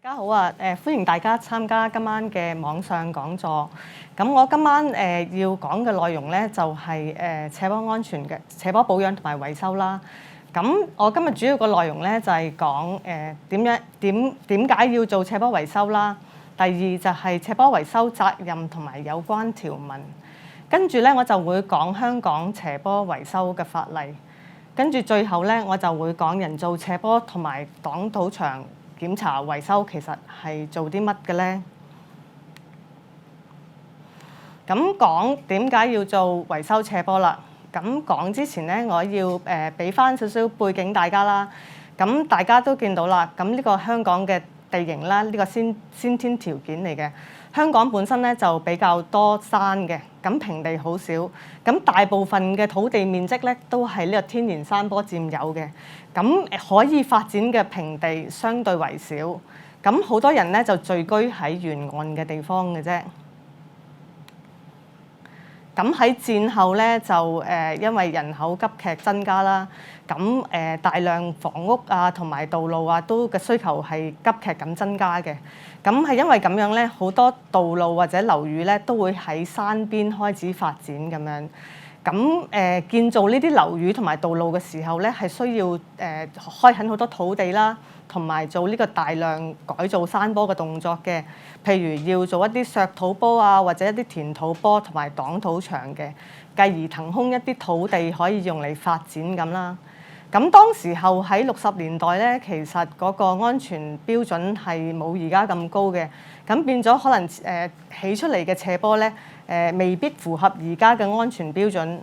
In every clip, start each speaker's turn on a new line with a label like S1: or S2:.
S1: 大家好啊！歡迎大家參加今晚嘅網上講座。咁我今晚要講嘅內容咧，就係斜坡安全嘅斜坡保養同埋維修啦。咁我今日主要個內容咧就係講點解要做斜坡維修啦。第二就係斜坡維修責任同埋有關條文。跟住咧我就會講香港斜坡維修嘅法例。跟住最後咧我就會講人造斜坡同埋擋土牆檢查維修其實係做啲乜嘅呢？咁講點解要做維修斜坡啦？咁講之前呢，我要俾翻少少背景大家啦。咁大家都見到啦，咁呢個香港嘅地形啦，呢個先天條件嚟嘅。香港本身咧就比較多山嘅，咁平地好少。咁大部分嘅土地面積咧都係呢個天然山坡佔有嘅。咁可以發展嘅平地相對為少。咁好多人咧就聚居喺沿岸嘅地方嘅啫。咁喺戰後咧就因為人口急劇增加啦，咁大量房屋啊同埋道路啊都嘅需求係急劇咁增加嘅。咁係因為咁樣咧，好多道路或者樓宇咧都會喺山邊開始發展咁樣。咁建造呢啲樓宇同埋道路嘅時候咧，係需要開墾好多土地啦，同埋做呢個大量改造山坡嘅動作嘅。譬如要做一啲削土坡啊，或者一啲填土坡同埋擋土牆嘅，繼而騰空一啲土地可以用嚟發展咁啦。咁當時候喺60年代咧，其實嗰個安全標準係冇而家咁高嘅，咁變咗可能起出嚟嘅斜坡咧未必符合而家嘅安全標準。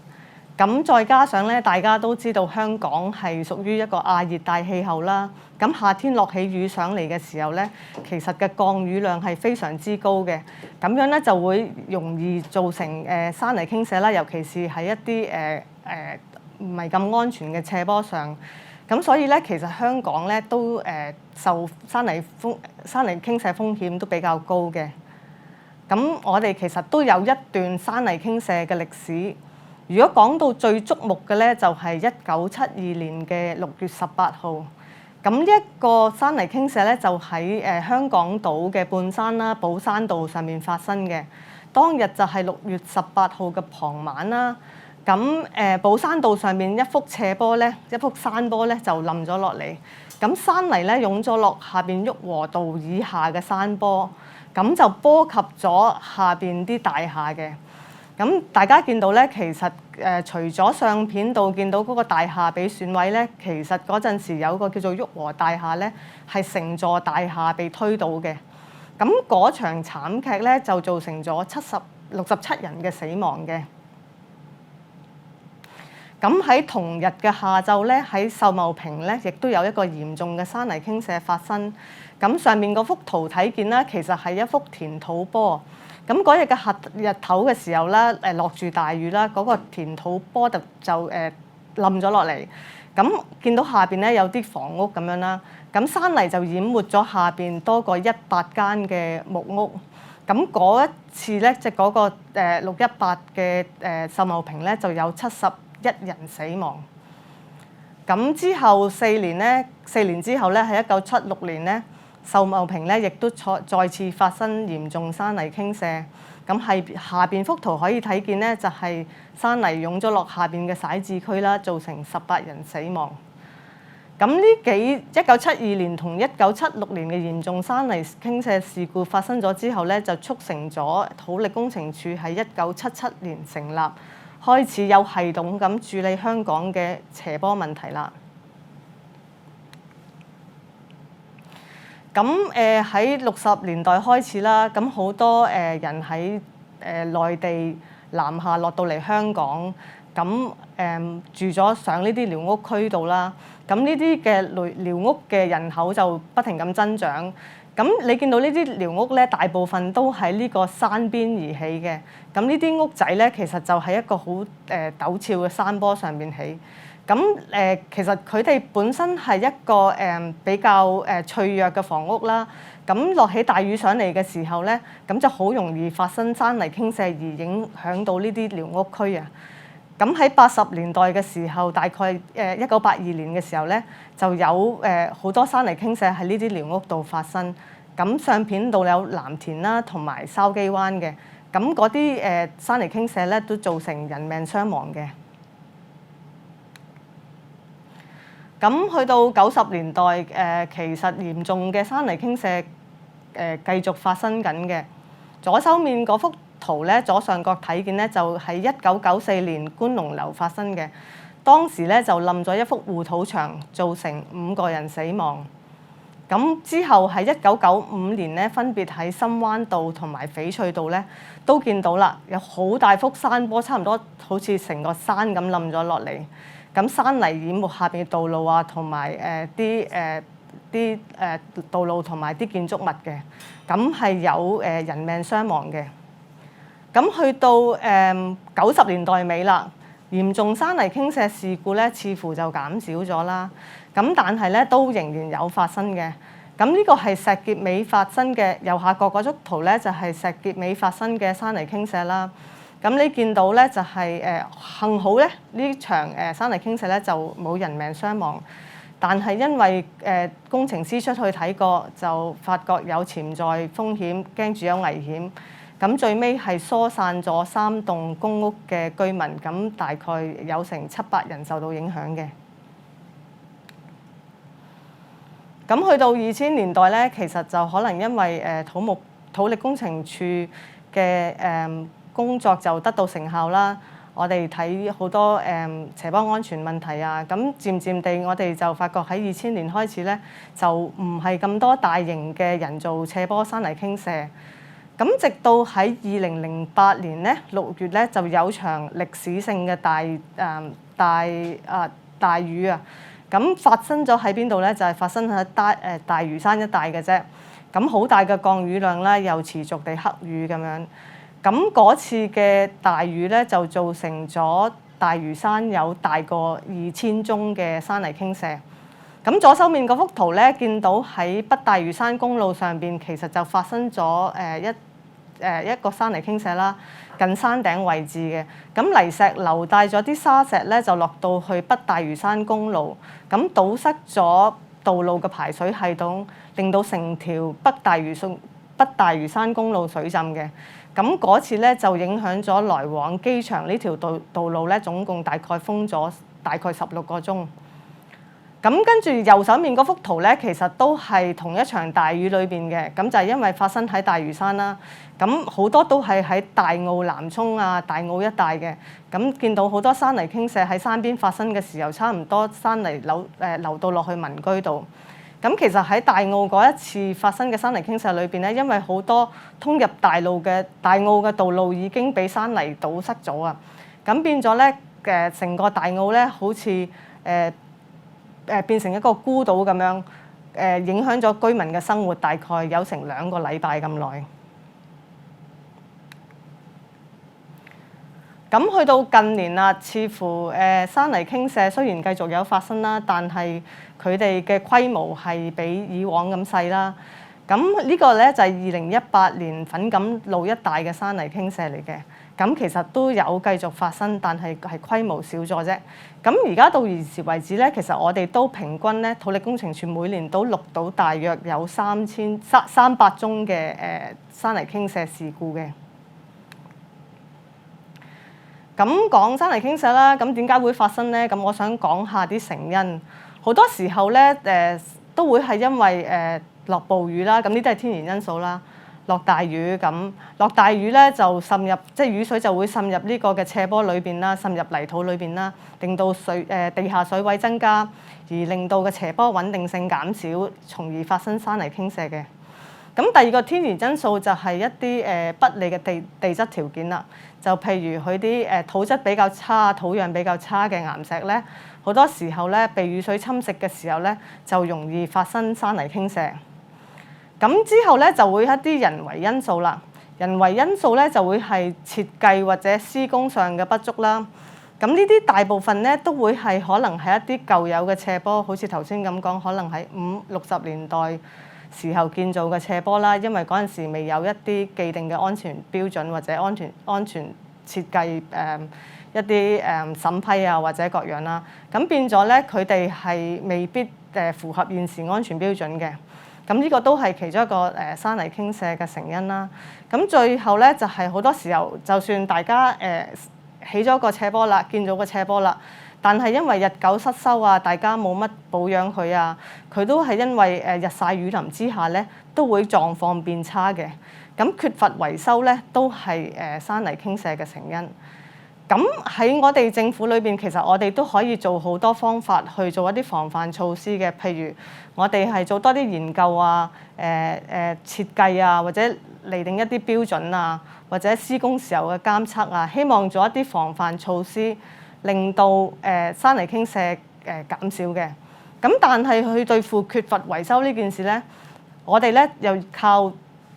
S1: 咁再加上咧，大家都知道香港係屬於一個亞熱帶氣候啦。咁夏天落起雨上嚟嘅時候咧，其實嘅降雨量係非常之高嘅。咁樣咧就會容易造成山泥傾瀉啦，尤其是喺一啲唔係咁安全嘅斜坡上。咁所以咧，其實香港咧都受山泥傾瀉風險都比較高嘅。咁我哋其實都有一段山泥傾瀉嘅歷史。如果講到最矚目嘅咧，就係1972年嘅6月18號。咁呢一個山泥傾瀉咧，就喺香港島嘅半山啦，寶山道上面發生嘅。當日就係6月18號嘅傍晚啦。咁寶山道上面一幅斜坡咧，一幅山坡咧就冧咗落嚟。咁山泥咧湧咗落下邊旭龢道以下嘅山坡，咁就波及咗下邊啲大廈嘅。咁大家見到咧，其實除咗相片度見到嗰個大廈被損毀咧，其實嗰陣時有個叫做旭龢大廈咧，係成座大廈被推倒嘅。咁嗰場慘劇咧就造成咗67人嘅死亡嘅。咁喺同日嘅下晝咧，喺秀茂坪咧，亦都有一個嚴重嘅山泥傾瀉發生。咁上面嗰幅圖睇見啦，其實係一幅填土坡。咁嗰日嘅日頭嘅時候咧，落住大雨啦，嗰個填土坡就冧咗落嚟。咁見到下邊咧有啲房屋咁樣啦，咁山泥就淹沒咗下邊多過100間嘅木屋。咁嗰一次咧，即係嗰個618嘅秀茂坪咧，就有71人死亡。咁之後4年之後咧，喺1976年咧，秀茂坪咧亦都再次發生嚴重山泥傾瀉。咁係下邊幅圖可以睇見咧，就係山泥湧咗落下邊嘅徙置區啦，造成18人死亡。咁呢1972年同1976年嘅嚴重山泥傾瀉事故發生咗之後咧，就促成咗土力工程處喺1977年成立，開始有系統咁處理香港嘅斜坡問題啦。咁喺60年代開始啦，咁好多人喺內地南下落到嚟香港，咁住咗上呢啲寮屋區度啦。咁呢啲嘅寮屋嘅人口就不停咁增長。咁你見到呢啲寮屋咧，大部分都喺呢個山邊而起嘅。咁呢啲屋仔咧，其實就喺一個好陡峭嘅山坡上面起。咁其實佢哋本身係一個比較脆弱嘅房屋啦。咁落起大雨上嚟嘅時候咧，咁就好容易發生山泥傾瀉而影響到呢啲寮屋區啊。咁喺80年代嘅時候，大概1982年嘅時候咧，就有好多山泥傾瀉喺呢啲寮屋度發生。咁相片度有藍田啦，同埋筲箕灣嘅。咁嗰啲山泥傾瀉咧，都造成人命傷亡嘅。咁去到90年代，其實嚴重嘅山泥傾瀉繼續發生緊嘅。左手面嗰幅圖咧，左上角睇見咧，就係1994年觀龍樓發生嘅。當時咧就冧咗一幅護土牆，造成5個人死亡。咁之後喺1995年咧，分別喺深灣道同埋翡翠道咧，都見到啦，有好大幅山坡，差唔多好似成個山咁冧咗落嚟。咁山泥淹沒下邊嘅道路啊，同埋啲道路同埋啲建築物嘅。咁係有人命傷亡嘅。咁去到90年代尾啦，嚴重山泥傾瀉事故咧，似乎就減少咗啦。咁但係咧都仍然有發生嘅。咁呢個係石硤尾發生嘅，右下角嗰幅圖咧就係石硤尾發生嘅山泥傾瀉啦。咁你見到咧就係幸好咧呢場山泥傾瀉咧就冇人命傷亡，但係因為工程師出去睇過就發覺有潛在風險，驚住有危險。咁最尾係疏散咗3棟公屋嘅居民，咁大概有成700人受到影響嘅。咁去到2000年代咧，其實就可能因為土力工程處嘅工作就得到成效啦。我哋睇好多斜坡安全問題啊，咁漸漸地我哋就發覺喺2000年開始咧，就唔係咁多大型嘅人造斜坡山泥傾瀉。咁直到喺2008年咧6月咧，就有場歷史性嘅大雨啊！咁發生咗喺邊度咧？就係發生喺大嶼山一帶嘅啫。咁好大嘅降雨量啦，又持續地黑雨咁樣。咁嗰次嘅大雨咧，就造成咗大嶼山有大過2000宗嘅山泥傾瀉。咁左手面嗰幅圖咧，見到喺北大嶼山公路上邊，其實就發生咗一個山泥傾瀉啦，近山頂位置嘅。咁泥石流帶咗啲沙石咧，就落到去北大嶼山公路，咁堵塞咗道路嘅排水系統，令到成條北大嶼山公路水浸嘅。咁嗰次咧就影響咗來往機場呢條道路咧，總共大概封咗大概16個鐘。咁跟住右手面嗰幅圖咧，其實都係同一場大雨裏邊嘅。咁就係因為發生喺大嶼山啦。咁好多都係喺大澳南涌啊、大澳一帶嘅。咁見到好多山泥傾瀉喺山邊發生嘅時候，差唔多山泥流到落去民居度。咁其實喺大澳嗰一次發生嘅山泥傾瀉裏邊咧，因為好多通入大澳嘅道路已經俾山泥堵塞咗啊。咁變咗咧成個大澳咧，好似變成一個孤島咁樣，影響咗居民嘅生活，大概有成2個禮拜咁耐。咁去到近年啦，似乎山泥傾瀉雖然繼續有發生啦，但係佢哋嘅規模係比以往咁細啦。咁呢個咧就係2018年粉錦路一帶嘅山泥傾瀉嚟嘅。咁其實都有繼續發生，但係規模少咗啫。咁而家到現時為止咧，其實我哋都平均咧，土力工程處每年都錄到大約有300宗嘅山泥傾瀉事故嘅。咁講山泥傾瀉啦，咁點解會發生咧？咁我想講下啲成因。好多時候咧都會係因為落暴雨啦，咁呢啲係天然因素啦。落大雨咁，落大雨咧就滲入，即係雨水就會滲入呢個嘅斜坡裏邊啦，滲入泥土裏邊啦，令到地下水位增加，而令到嘅斜坡穩定性減少，從而發生山泥傾瀉嘅。咁第二個天然因素就係一啲不利嘅地質條件啦，就譬如佢啲土質比較差、土壤比較差嘅岩石咧，好多時候咧被雨水侵蝕嘅時候咧，就容易發生山泥傾瀉。咁之後咧就會一啲人為因素啦，人為因素咧就會係設計或者施工上嘅不足啦。咁呢啲大部分咧都會係可能係一啲舊有嘅斜坡，好似頭先咁講，可能係50-60年代時候建造嘅斜坡啦，因為嗰陣時未有一啲既定嘅安全標準或者安全設計一啲審批啊或者各樣啦，咁變咗咧佢哋係未必符合現時安全標準嘅。咁呢個都係其中一個山泥傾瀉嘅成因啦。咁最後咧就係好多時候，就算大家起咗個斜坡啦，建咗個斜坡啦，但係因為日久失修啊，大家冇乜保養佢啊，佢都係因為日曬雨淋之下咧，都會狀況變差嘅。咁缺乏維修咧，都係山泥傾瀉嘅成因。咁喺我哋政府裏邊，其實我哋都可以做好多方法去做一啲防範措施嘅，譬如我哋係做多啲研究啊、設計啊，或者釐定一啲標準啊，或者施工時候嘅監測啊，希望做一啲防範措施，令到山泥傾瀉減少嘅。咁但係去對付缺乏維修呢件事咧，我哋咧又靠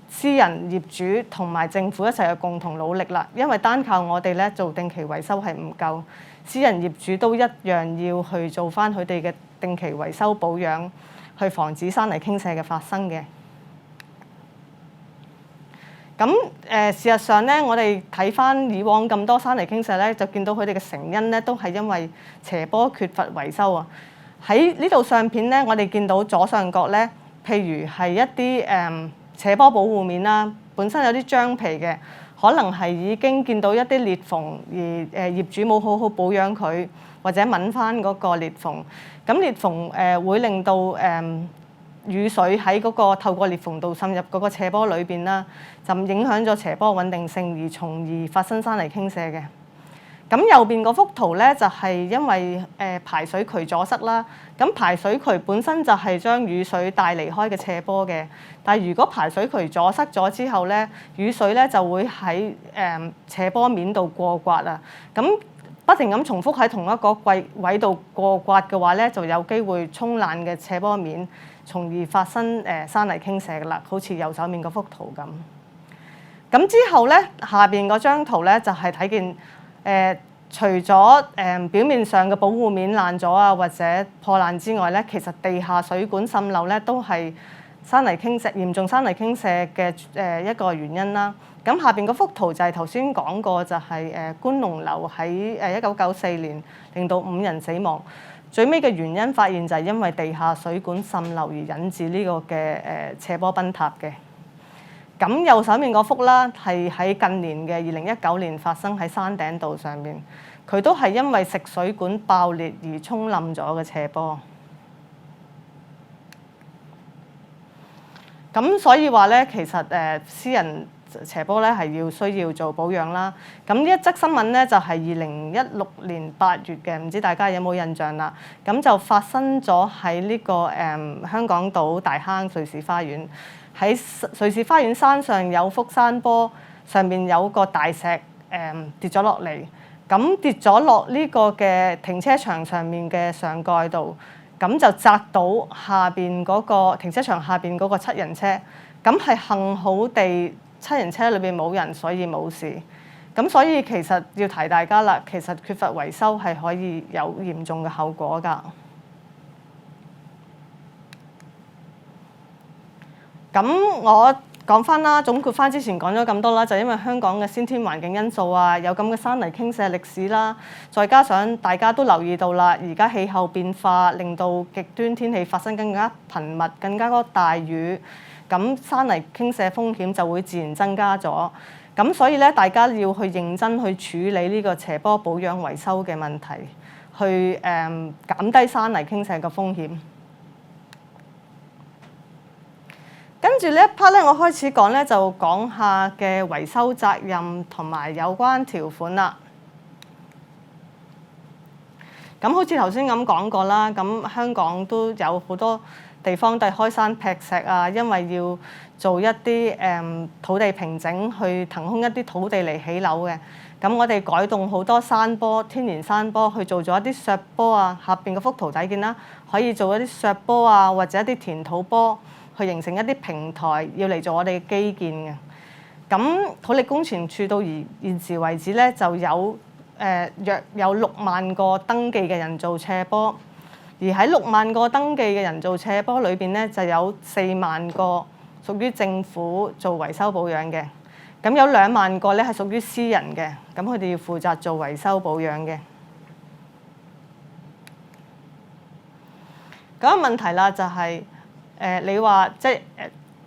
S1: 私人業主同埋政府一齊去共同努力啦，因為單靠我哋咧做定期維修係唔夠，私人業主都一樣要去做返佢哋嘅定期維修保養，去防止山泥傾瀉嘅發生嘅。咁事實上咧，我哋睇返以往咁多山泥傾瀉咧，就見到佢哋嘅成因咧都係因為斜坡缺乏維修啊。喺呢度相片咧，我哋見到左上角咧，譬如係一啲斜坡保護面啦，本身有啲張皮嘅，可能係已經見到一啲裂縫，而業主冇好好保養佢，或者抿翻嗰個裂縫。咁裂縫會令到雨水喺嗰個透過裂縫度滲入嗰個斜坡裏邊啦，就影響咗斜坡穩定性，而從而發生山泥傾瀉嘅。咁右邊嗰幅圖咧，就係因為排水渠阻塞啦。咁排水渠本身就係將雨水帶離開嘅斜坡嘅，但係如果排水渠阻塞咗之後咧，雨水咧就會喺斜坡面度過刮啊。咁不停咁重複喺同一個位度過刮嘅話咧，就有機會沖爛嘅斜坡面，從而發生山泥傾瀉㗎啦。好似右手面嗰幅圖咁。咁之後咧，下邊嗰張圖咧就係睇見。除咗表面上嘅保護面爛咗啊，或者破爛之外咧，其實地下水管滲漏咧都係山泥傾瀉嚴重山泥傾瀉嘅一個原因啦。咁下邊嗰幅圖就係頭先講過，就係觀龍樓喺1994年令到5人死亡，最尾嘅原因發現就係因為地下水管滲漏而引致呢個嘅斜坡崩塌嘅。咁右手面嗰幅啦，係喺近年嘅2019年發生喺山頂道上面，佢都係因為食水管爆裂而沖冧咗嘅斜坡。咁所以話咧，其實私人斜坡咧係需要做保養啦。咁呢一則新聞咧就係2016年8月嘅，唔知大家有冇印象啦？咁就發生咗喺呢個香港島大坑瑞士花園。喺瑞士花園山上有幅山坡，上面有個大石跌咗落嚟，咁跌咗落呢個嘅停車場上面嘅上蓋度，咁就砸到下邊嗰個停車場下邊嗰個7人車，咁係幸好地7人車裏邊冇人，所以冇事。咁所以其實要提大家啦，其實缺乏維修係可以有嚴重嘅後果㗎。咁我講翻啦，總括翻之前講咗咁多啦，就因為香港嘅先天環境因素啊，有咁嘅山泥傾瀉歷史啦，再加上大家都留意到啦，而家氣候變化令到極端天氣發生更加頻密、更加多大雨，咁山泥傾瀉風險就會自然增加咗。咁所以咧，大家要去認真去處理呢個斜坡保養維修嘅問題，去減低山泥傾瀉嘅風險。跟住呢一 part 咧，我開始講咧，就講下嘅維修責任同埋有關條款啦。咁好似頭先咁講過啦，咁香港都有好多地方都係開山劈石啊，因為要做一啲土地平整，去騰空一啲土地嚟起樓嘅。咁我哋改動好多山坡、天然山坡，去做咗一啲削坡啊。下邊嗰幅圖睇見啦，可以做一啲削坡啊，或者一啲填土坡，去形成一啲平台，要嚟做我哋嘅基建嘅。咁土力工程處到現時為止咧，就有約有6萬個登記嘅人造斜坡，而喺6萬個登記嘅人造斜坡裏邊咧，就有4萬個屬於政府做維修保養嘅，咁有2萬個咧係屬於私人嘅，咁佢哋要負責做維修保養嘅。咁個問題啦就係你話即係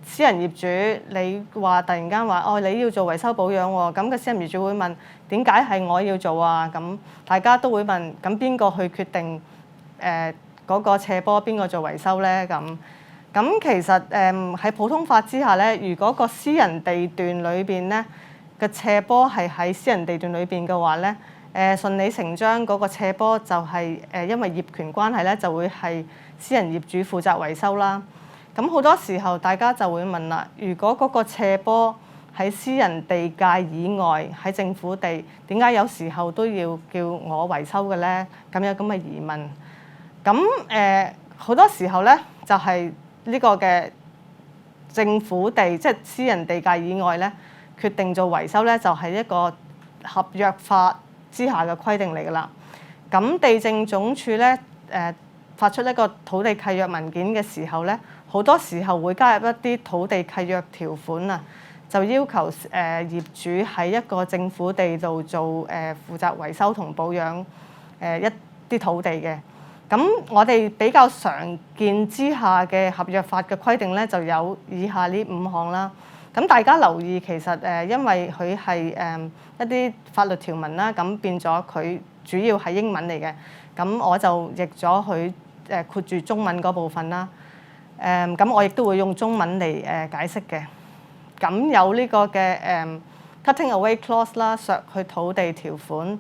S1: 私人業主，你話突然間話哦你要做維修保養喎，咁個私人業主會問點解係我要做啊？咁大家都會問，咁邊個去決定嗰個斜坡邊個做維修咧？咁其實喺普通法之下咧，如果個私人地段裏邊咧個斜坡係喺私人地段裏邊嘅話咧，順理成章嗰個斜坡就係因為業權關係咧，就會係私人業主負責維修啦。咁好多時候大家就會問啦，如果嗰個斜坡喺私人地界以外，喺政府地，點解有時候都要叫我維修嘅咧？咁有咁嘅疑問。咁好多時候咧，就係呢個嘅政府地，即係私人地界以外咧，決定做維修咧，就係一個合約法之下嘅規定嚟㗎啦。咁地政總署咧發出一個土地契約文件嘅時候咧，好多時候會加入一啲土地契約條款啊，就要求業主喺一個政府地度做負責維修同保養一啲土地嘅。咁我哋比較常見之下嘅合約法嘅規定咧，就有以下呢5項啦。咁大家留意，其實因為佢係一啲法律條文啦，咁變咗佢主要係英文嚟嘅。咁我就譯咗佢括住中文嗰部分啦。咁我亦都會用中文嚟解釋嘅。咁有呢個嘅cutting away clause 啦，削去土地條款。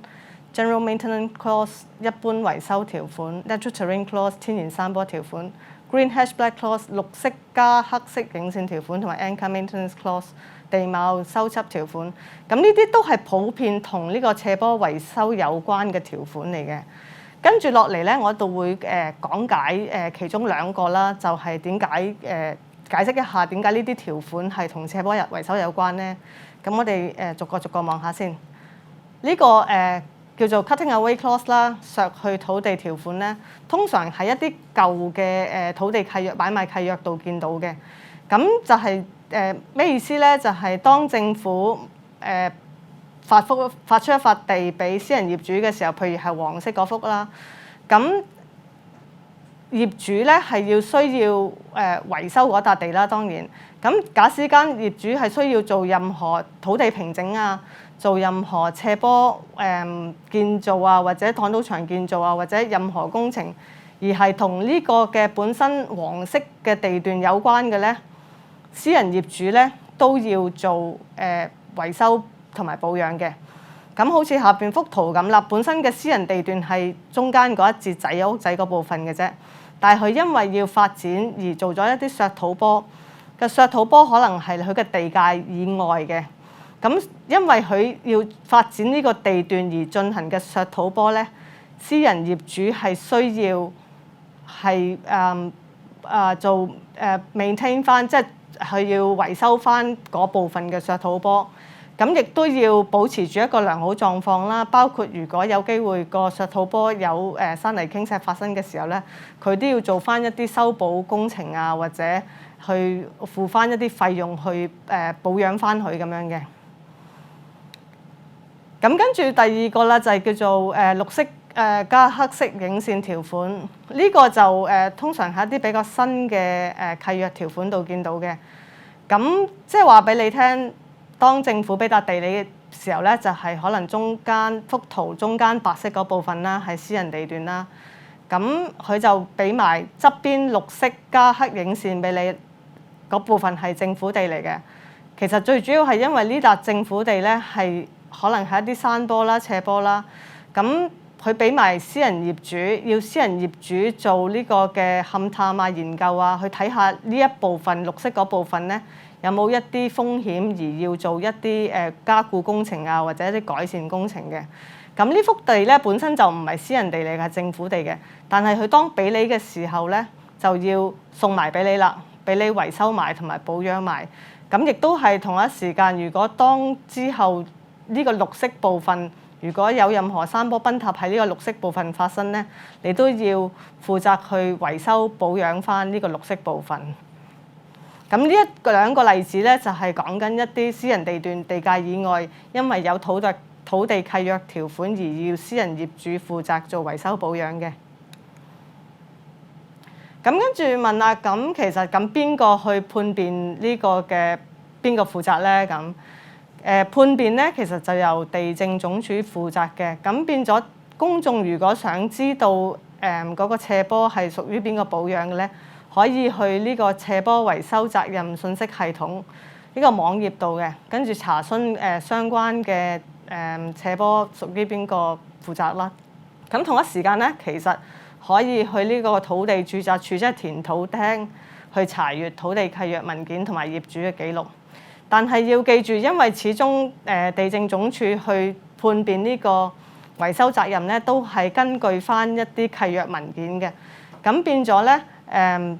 S1: General maintenance clause 一般維修條款 ，natural terrain clause 天然山坡條款 ，green hash black clause 綠色加黑色影線條款，同埋 anchor maintenance clause 地貌修葺條款。咁呢啲都係普遍同呢個斜坡維修有關嘅條款嚟嘅。跟住落嚟咧，我度會講解其中2個啦，就係點解解釋一下點解呢啲條款係同斜坡維修有關咧。咁我哋逐個望下先。呢個叫做 cutting away clause 啦，削去土地條款咧，通常喺一啲舊嘅土地契約、買賣契約度見到嘅。咁就係咩意思咧？就係當政府發出一塊地俾私人業主嘅時候，譬如係黃色嗰幅啦，咁業主咧係要需要維修嗰笪地啦，當然。咁假使間業主係需要做任何土地平整啊，做任何斜坡建造啊，或者擋土牆建造啊，或者任何工程，而係同呢個嘅本身黃色嘅地段有關嘅咧，私人業主咧都要做維修同埋保養嘅。咁好似下邊幅圖咁啦，本身嘅私人地段係中間嗰一節仔屋仔嗰部分嘅啫，但係佢因為要發展而做咗一啲削土坡。嘅削土坡可能係佢嘅地界以外嘅，咁因為佢要發展呢個地段而進行嘅削土坡咧，私人業主係需要係做maintain 翻，即係佢要維修翻嗰部分嘅削土坡，咁亦都要保持住一個良好狀況啦。包括如果有機會個削土坡有山泥傾瀉發生嘅時候咧，佢都要做翻一啲修補工程啊，或者去付翻一啲費用去保養翻佢咁樣嘅。咁跟住第2個啦，就係叫做綠色加黑色影線條款。呢個就通常喺一啲比較新嘅契約條款度見到嘅。咁即係話俾你聽，當政府俾笪地你嘅時候咧，就係可能中間幅圖中間白色嗰部分啦，係私人地段啦。咁佢就俾埋側邊綠色加黑影線俾你。嗰部分係政府地嚟嘅，其實最主要係因為呢笪政府地咧係可能係一啲山坡啦、斜坡啦，咁佢俾埋私人業主，要私人業主做呢個嘅勘探啊、研究啊，去睇下呢一部分綠色嗰部分咧有冇一啲風險而要做一啲加固工程啊，或者一啲改善工程嘅。咁呢幅地咧本身就唔係私人地嚟嘅，係政府地嘅，但係佢當俾你嘅時候咧就要送埋俾你啦。俾你維修埋同埋保養埋，咁亦都係同一時間。如果當之後呢個綠色部分，如果有任何山坡崩塌喺呢個綠色部分發生咧，你都要負責去維修保養翻呢個綠色部分。咁呢2個例子咧，就係講緊一啲私人地段地界以外，因為有土地契約條款而要私人業主負責做維修保養嘅。咁跟住問啦，咁其實咁邊個去判別呢個嘅邊個負責咧？咁判別咧，其實就由地政總署負責嘅。咁變咗公眾如果想知道嗰個斜坡係屬於邊個保養嘅咧，可以去呢個斜坡維修責任信息系統呢個網頁度嘅，跟住查詢相關嘅斜坡屬於邊個負責啦。咁同一時間咧，其實可以去呢個土地註冊處，即係田土廳去查閲土地契約文件同埋業主嘅記錄。但係要記住，因為始終地政總署去判別呢個維修責任咧，都係根據翻一啲契約文件嘅。咁變咗咧，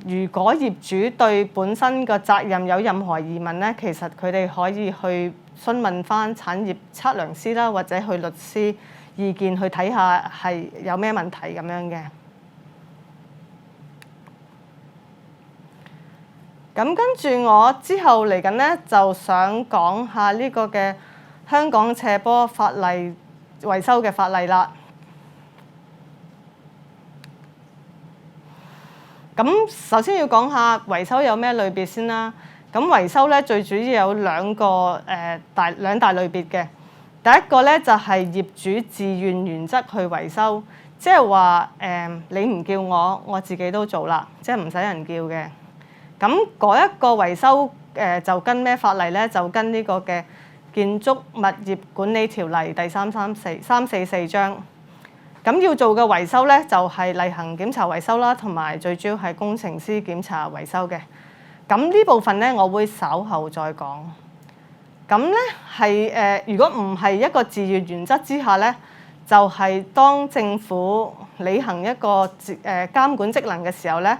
S1: 如果業主對本身個責任有任何疑問咧，其實佢哋可以去詢問翻產業測量師啦，或者去律師意見去睇下係有咩問題咁樣嘅。咁跟住我之後嚟緊咧，就想講下呢個嘅香港斜坡法例維修嘅法例啦。咁首先要講下維修有咩類別先啦。咁維修咧最主要有兩大類別嘅。第一個咧就係業主自願原則去維修，即係話你唔叫我，我自己都做啦，即係唔使人叫嘅。咁嗰一個維修就跟咩法例咧？就跟呢個嘅建築物業管理條例第344章。咁要做嘅維修咧，就係例行檢查維修啦，同埋最主要係工程師檢查維修嘅。咁呢部分咧，我會稍後再講。咁咧係如果唔係一個自願原則之下咧，就係當政府履行一個監管職能嘅時候咧，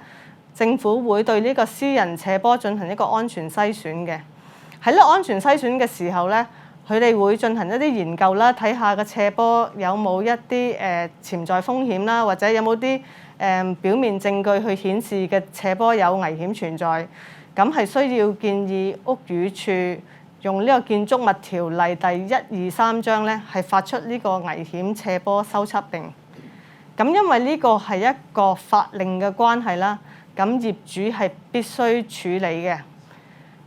S1: 政府會對呢個私人斜坡進行一個安全篩選嘅。喺呢個安全篩選嘅時候咧，佢哋會進行一啲研究啦，睇下個斜坡有冇一啲潛在風險啦，或者有冇啲表面證據去顯示嘅斜坡有危險存在。咁係需要建議屋宇署用呢個建築物條例第123章咧，係發出呢個危險斜坡修葺令。咁因為呢個係一個法令嘅關係啦。咁業主係必須處理嘅。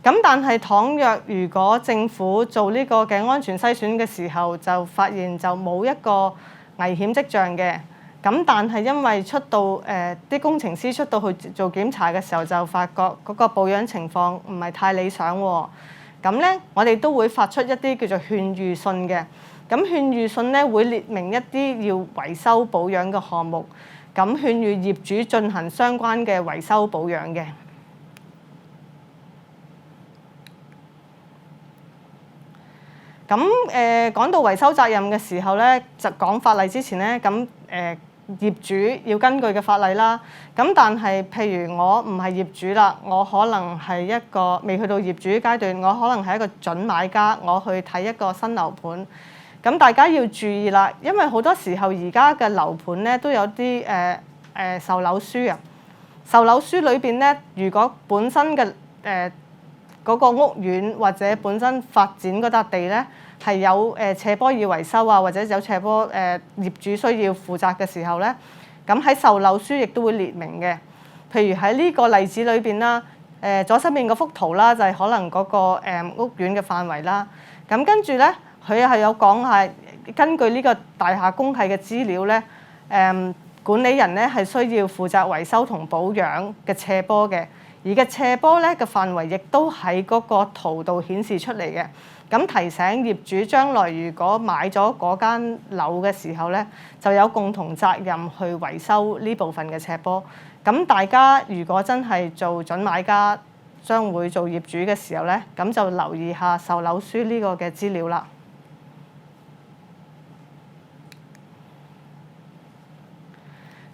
S1: 咁但係倘若如果政府做呢個嘅安全篩選嘅時候，就發現就冇一個危險跡象嘅。咁但係因為出到啲工程師出到去做檢查嘅時候，就發覺嗰個保養情況唔係太理想喎。咁咧，我哋都會發出一啲叫做勸喻信嘅。咁勸喻信咧會列明一啲要維修保養嘅項目。咁勸喻業主進行相關嘅維修保養嘅。咁講到維修責任嘅時候咧，就講法例之前咧，咁業主要根據嘅法例啦。咁但係譬如我唔係業主啦，我可能係一個未去到業主階段，我可能係一個準買家，我去睇一個新樓盤。咁大家要注意啦，因為好多時候而家嘅樓盤咧都有啲售樓書啊。售樓書裏邊咧，如果本身嘅嗰個屋苑或者本身發展嗰笪地咧係有斜坡要維修啊，或者有斜坡業主需要負責嘅時候咧，咁喺售樓書亦都會列明嘅。譬如喺呢個例子裏邊啦，左手邊嗰幅圖啦，就係可能嗰個屋苑嘅範圍啦。咁跟住咧，佢係有講係根據呢個大廈公契嘅資料咧，管理人咧係需要負責維修同保養嘅斜坡嘅，而嘅斜坡咧嘅範圍亦都喺嗰個圖度顯示出嚟嘅。咁提醒業主將來如果買咗嗰間樓嘅時候咧，就有共同責任去維修呢部分嘅斜坡。咁大家如果真係做準買家，將會做業主嘅時候咧，咁就留意下售樓書呢個嘅資料啦。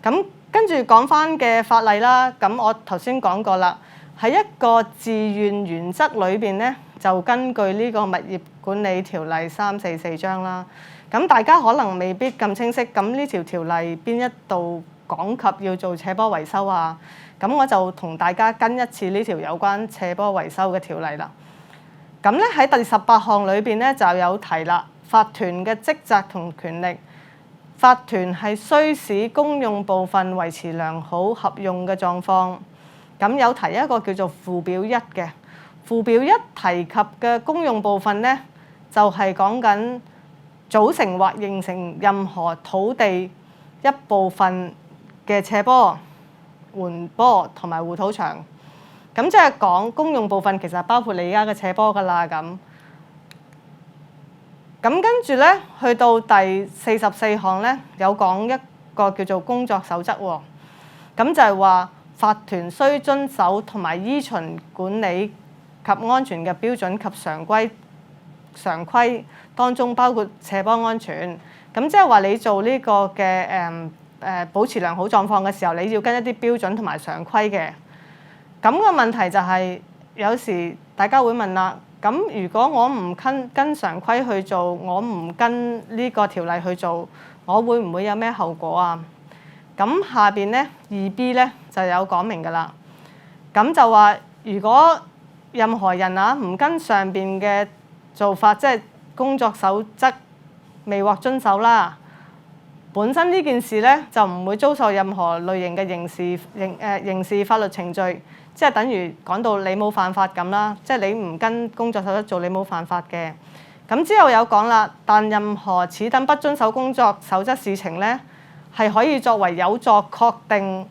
S1: 咁跟住講返嘅法例啦，咁我頭先講過啦，喺一個自願原則裏邊咧，就根據呢個物業管理條例344章啦。咁大家可能未必咁清晰，咁呢條例邊一度講及要做斜坡維修啊？咁我就同大家跟一次呢條有關斜坡維修嘅條例啦。咁咧喺第18項裏邊咧就有提啦，法團嘅職責同權力。法團係需使公用部分維持良好合用嘅狀況。咁有提一個叫做附表1嘅，附表1提及嘅公用部分呢，就係講緊組成或形成任何土地一部分嘅斜坡、緩坡同埋護土牆。咁即係講公用部分其實包括你而家嘅斜坡㗎啦。咁跟住咧，去到第44項咧，有講一個叫做工作守則喎。咁就係話法團須遵守同埋依循管理及安全嘅標準及常規，當中包括斜坡安全。咁即係話你做呢個嘅保持良好狀況嘅時候，你要跟一啲標準同埋常規嘅。咁個問題就係，有時大家會問啦。咁如果我唔跟常規去做，我唔跟呢個條例去做，我會唔會有咩後果啊？咁下邊咧2B 咧就有講明㗎啦。咁就話如果任何人唔跟上邊嘅做法，即係工作守則未獲遵守啦，本身呢件事咧就唔會遭受任何類型嘅刑事法律程序。即係等於講到你冇犯法咁啦，即係你唔跟工作守則做，你冇犯法嘅。咁之後有講啦，但任何此等不遵守工作守則事情咧，係可以作為有助確定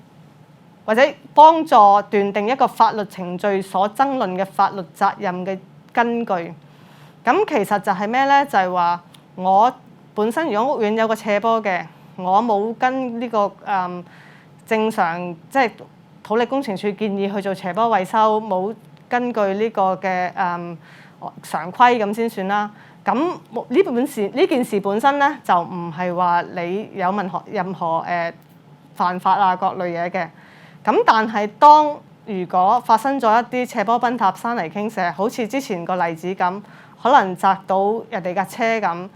S1: 或者幫助斷定一個法律程序所爭論嘅法律責任嘅根據。咁其實就係咩咧？就係話我本身如果屋苑有個斜坡嘅，我冇跟呢個正常即係土力工程處建議去做斜坡維修，冇根據呢個嘅常規咁先算啦。咁呢件事本身咧就唔係話你有任何犯法啊各類嘢嘅。咁但係當如果發生咗一啲斜坡崩塌、山泥傾瀉，好似之前個例子咁，可能砸到人哋架車咁，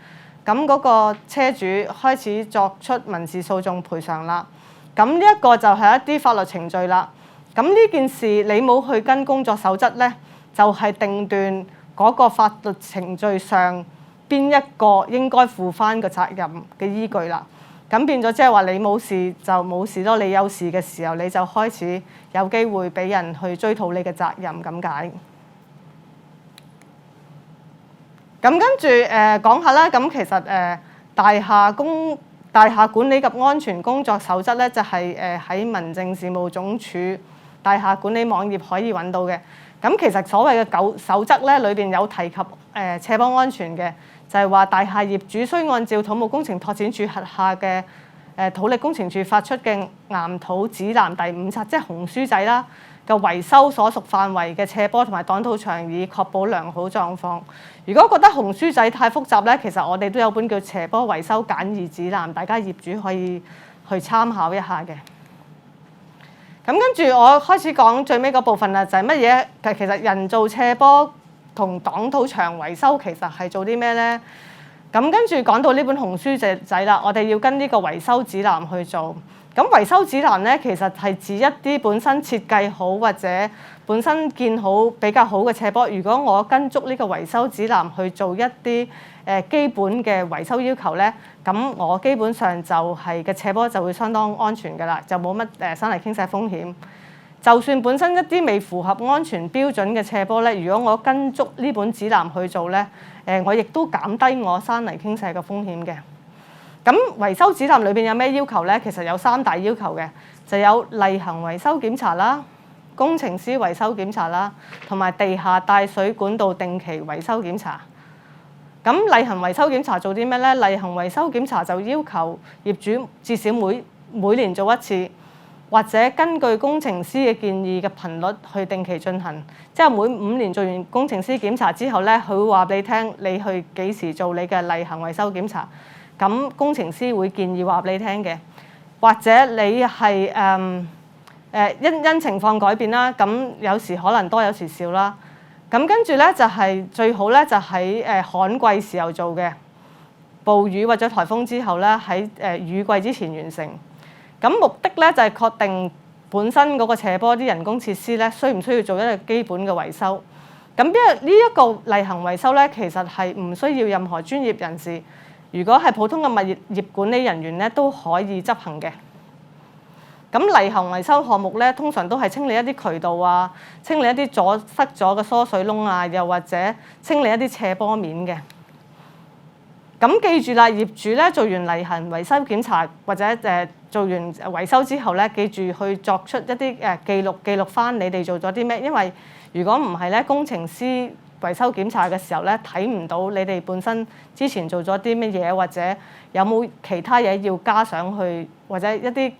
S1: 咁嗰個車主開始作出民事訴訟賠償啦。咁呢一個就係一啲法律程序啦。咁呢件事你冇去跟工作守則咧，就係定斷嗰個法律程序上邊一個應該負翻個責任嘅依據啦。咁變咗即係話你冇事就冇事咯，你有事嘅時候你就開始有機會俾人去追討你嘅責任咁解。咁跟住講下啦。咁其實大廈管理及安全工作守則咧，就係喺民政事務總署大廈管理網頁可以揾到嘅。咁其實所謂嘅守則咧，裏邊有提及斜坡安全嘅，就係話大廈業主須按照土木工程拓展署轄下嘅土力工程處發出嘅岩土指南第5冊，即係紅書仔啦嘅維修所屬範圍嘅斜坡同埋擋土牆，以確保良好狀況。如果覺得紅書仔太複雜咧，其實我哋都有本叫《斜坡維修簡易指南》，大家業主可以去參考一下嘅。咁跟住我開始講最尾嗰部分啦，就係乜嘢？其實人造斜坡同擋土牆維修其實係做啲咩咧？咁跟住講到呢本紅書仔啦，我哋要跟呢個維修指南去做。咁維修指南咧，其實係指一啲本身設計好或者本身建好比較好嘅斜坡。如果我跟足呢個維修指南去做一啲基本嘅維修要求咧，咁我基本上就係嘅斜坡就會相當安全㗎啦，就冇乜山泥傾瀉風險。就算本身一啲未符合安全標準嘅斜坡咧，如果我跟足呢本指南去做咧，我亦都減低我山泥傾瀉嘅風險嘅。咁維修指南裏邊有咩要求咧？其實有3大要求嘅，就有例行維修檢查啦、工程師維修檢查啦，同埋地下帶水管道定期維修檢查。咁例行維修檢查做啲咩咧？例行維修檢查就要求業主至少每年做一次，或者根據工程師嘅建議嘅頻率去定期進行。即係每5年做完工程師檢查之後咧，佢會話俾你聽，你去幾時做你嘅例行維修檢查。咁工程師會建議話俾你聽嘅，或者你係因情況改變啦。咁有時可能多，有時少啦。咁跟住咧就係最好咧，就喺旱季時候做嘅，暴雨或者颱風之後咧，喺雨季之前完成。咁目的咧就係確定本身嗰個斜坡啲人工設施咧，需唔需要做一個基本嘅維修。咁因為呢一個例行維修咧，其實係唔需要任何專業人士。如果係普通嘅物業管理人員咧，都可以執行嘅。咁例行維修項目咧，通常都係清理一啲渠道啊，清理一啲阻塞咗嘅疏水窿啊，又或者清理一啲斜坡面嘅。咁記住啦，業主咧做完例行維修檢查或者做完維修之後咧，記住去作出一啲記錄翻你哋做咗啲咩，因為如果唔係咧，工程師維修檢查嘅時候咧，睇唔到你哋本身之前做咗啲乜嘢，或者有冇其他嘢要加上去，或者一啲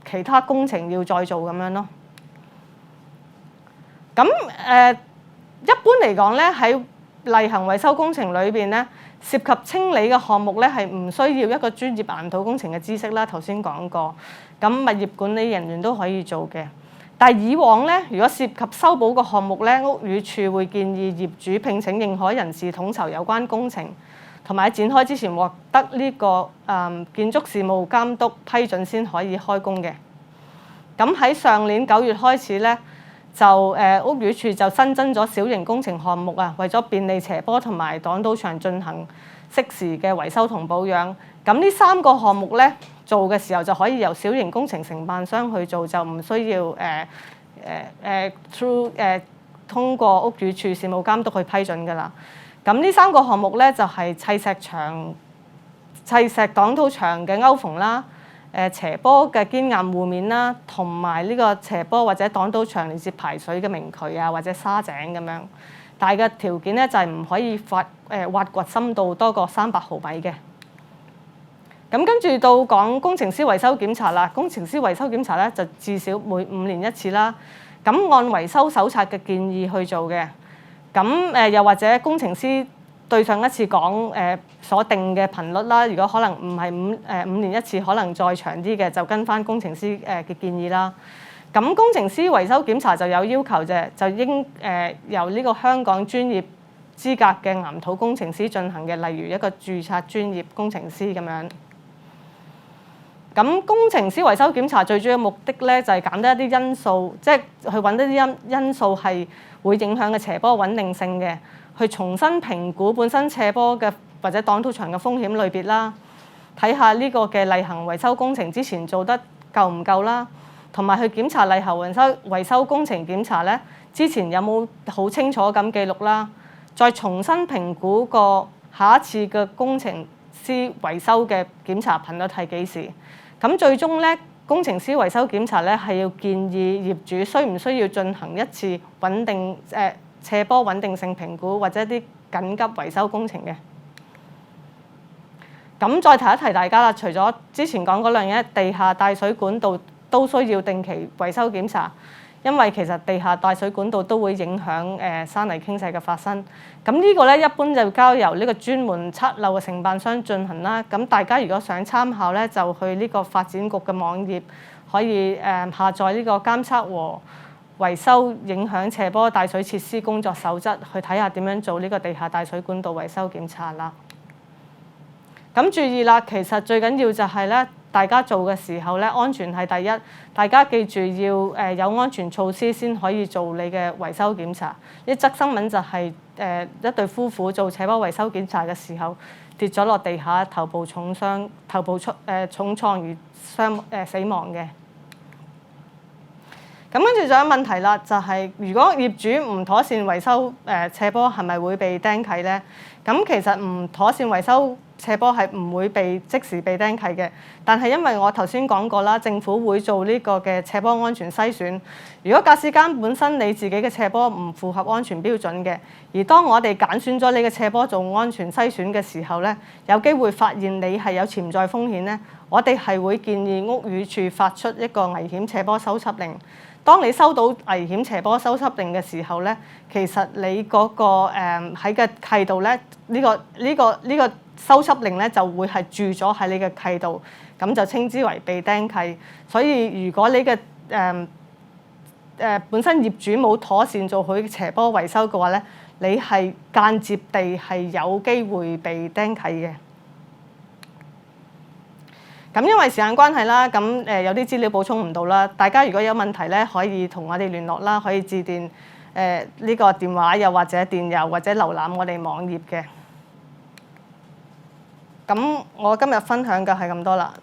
S1: 其他工程要再做咁樣咯。咁一般嚟講咧，喺例行維修工程裏邊咧，涉及清理嘅項目咧，係唔需要一個專業岩土工程嘅知識啦。頭先講過，咁物業管理人員都可以做嘅。但係以往咧，如果涉及修補嘅項目咧，屋宇署會建議業主聘請認可人士統籌有關工程，同埋喺展開之前獲得呢個建築事務監督批准先可以開工嘅。咁喺上年9月開始咧，就屋宇署就新增咗小型工程項目啊，為咗便利斜坡同埋擋土牆進行適時嘅維修同保養。咁呢3個項目咧，做嘅時候就可以由小型工程承辦商去做，就唔需要通過屋宇署事務監督去批准㗎啦。咁呢3個項目咧就係砌石擋土牆嘅勾縫啦，斜坡嘅堅硬護面啦，同埋呢個斜坡或者擋土牆連接排水嘅明渠啊，或者沙井咁樣。但係嘅條件咧就係唔可以挖掘深度多過300毫米嘅。咁跟住到講工程師維修檢查啦，工程師維修檢查咧就至少每5年1次啦。咁按維修手冊嘅建議去做嘅。咁又或者工程師對上一次講所定嘅頻率啦，如果可能唔係5年1次，可能再長啲嘅，就跟翻工程師嘅建議啦。咁工程師維修檢查就有要求嘅，就應由呢個香港專業資格嘅岩土工程師進行嘅，例如一個註冊專業工程師咁樣。咁工程師維修檢查最主要目的咧，就係減低一啲因素，即係去揾一啲因素係會影響嘅斜坡穩定性嘅，去重新評估本身斜坡嘅或者擋土牆嘅風險類別啦，睇下呢個嘅例行維修工程之前做得夠唔夠啦，同埋去檢查例行維修工程檢查咧之前有冇好清楚咁記錄啦，再重新評估個下一次嘅工程師維修嘅檢查頻率係幾時。咁最終咧，工程師維修檢查咧係要建議業主需唔需要進行一次斜坡穩定性評估或者啲緊急維修工程嘅。咁再提一提大家啦，除咗之前講嗰兩樣，地下帶水管道都需要定期維修檢查，因為其實地下帶水管道都會影響山泥傾瀉嘅發生。咁呢個咧一般就交由呢個專門測漏嘅承辦商進行啦。咁大家如果想參考咧，就去呢個發展局嘅網頁，可以下載呢個監測和維修影響斜坡帶水設施工作守則，去睇下點樣做呢個地下帶水管道維修檢查啦。咁注意啦，其實最緊要就係咧，大家做嘅時候咧，安全係第一。大家記住要有安全措施先可以做你嘅維修檢查。一則新聞就係一對夫婦做斜坡維修檢查嘅時候跌咗落地下，頭部重創而死亡嘅。咁跟住仲有問題啦，就係如果業主唔妥善維修斜坡，係咪會被釘契呢？咁其實唔妥善維修斜坡係唔會即時被釘契嘅，但係因為我頭先講過啦，政府會做呢個嘅斜坡安全篩選。如果駕駛間本身你自己嘅斜坡唔符合安全標準嘅，而當我哋揀選咗你嘅斜坡做安全篩選嘅時候咧，有機會發現你係有潛在風險咧，我哋係會建議屋宇署發出一個危險斜坡修葺令。當你收到危險斜坡修葺令嘅時候咧，其實你嗰個喺嘅契度咧，呢個修葺令咧就會係註咗喺你嘅契度，咁就稱之為被釘契。所以如果你嘅本身業主冇妥善做好斜坡維修嘅話咧，你係間接地係有機會被釘契嘅。咁因為時間關係啦，咁有啲資料補充唔到啦。大家如果有問題咧，可以同我哋聯絡啦，可以致電呢個電話，又或者電郵，或者瀏覽我哋網頁嘅。咁我今日分享嘅係咁多啦，